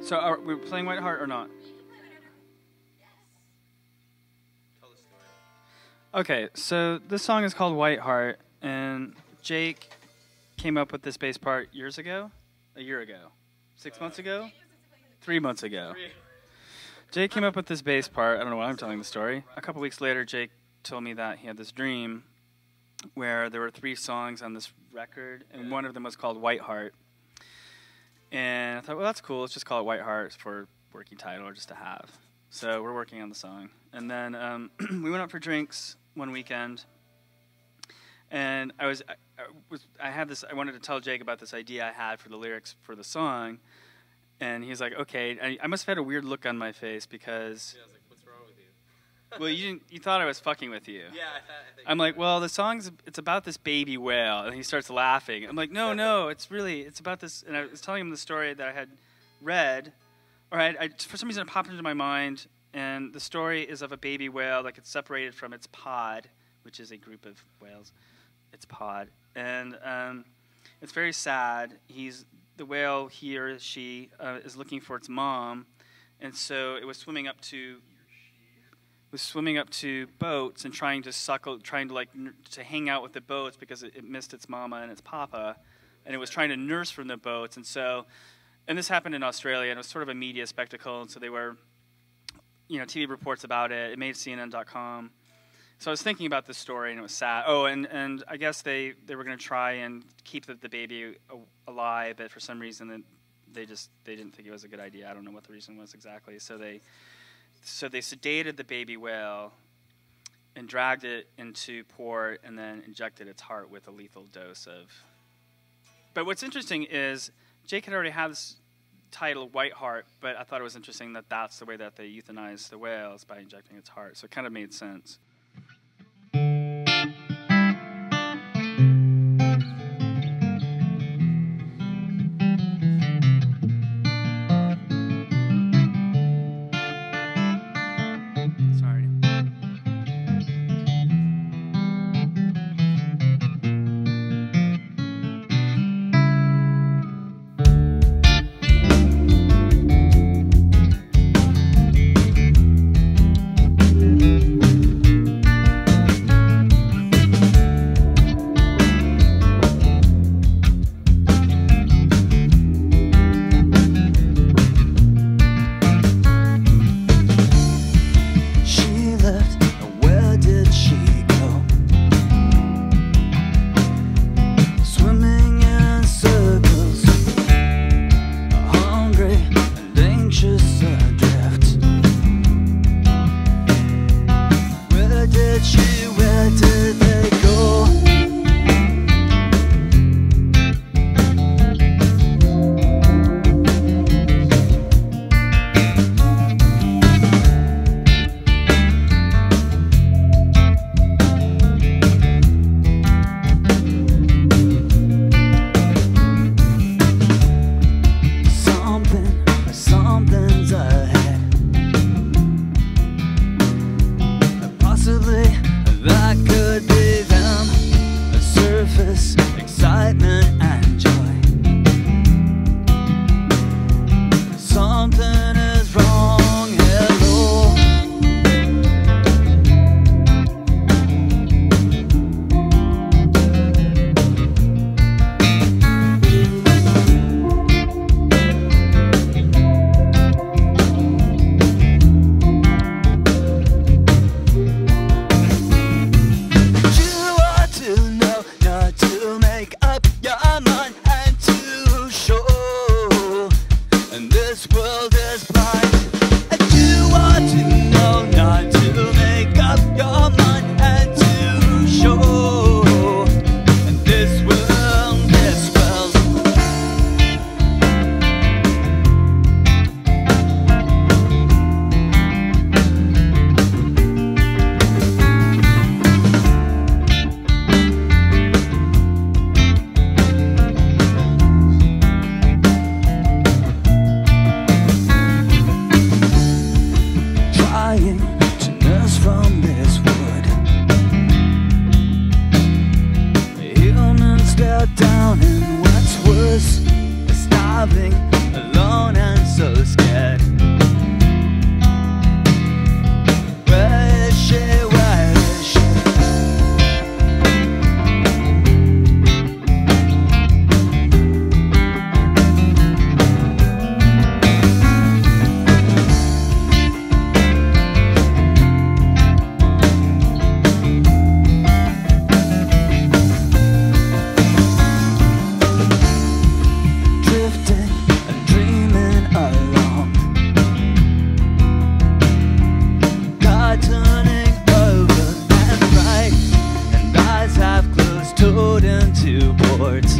So are we playing White Heart or not? Tell the story. Okay, so this song is called White Heart, and Jake came up with this bass part years ago? A year ago? 6 months ago? 3 months ago. Jake came up with this bass part. I don't know why I'm telling the story. A couple weeks later, Jake told me that he had this dream where there were 3 songs on this record, and one of them was called White Heart. And I thought, well, that's cool. Let's just call it White Heart for working title or just to have. So we're working on the song. And then we went out for drinks one weekend, and I wanted to tell Jake about this idea I had for the lyrics for the song, and he's like, okay. I must have had a weird look on my face because. Yeah, I was like, what's wrong with you? Well, you thought I was fucking with you. Yeah, I think. I'm like, well, the it's about this baby whale, and he starts laughing. I'm like, no, it's about this. And I was telling him the story that I had read, or for some reason it popped into my mind, and the story is of a baby whale that gets separated from its pod, which is a group of whales. Its pod, and it's very sad. The whale, he or she, is looking for its mom, and so it was swimming up to boats and trying to hang out with the boats because it missed its mama and its papa, and it was trying to nurse from the boats. And this happened in Australia, and it was sort of a media spectacle, and so they were, TV reports about it. It made CNN.com. So I was thinking about this story, and it was sad. Oh, and I guess they were going to try and keep the baby alive, but for some reason they didn't think it was a good idea. I don't know what the reason was exactly. So they sedated the baby whale and dragged it into port and then injected its heart with a lethal dose of. But what's interesting is Jake had already had this title, White Heart, but I thought it was interesting that that's the way that they euthanized the whales, by injecting its heart. So it kind of made sense. down, and what's worse is starving alone and so scared. two boards.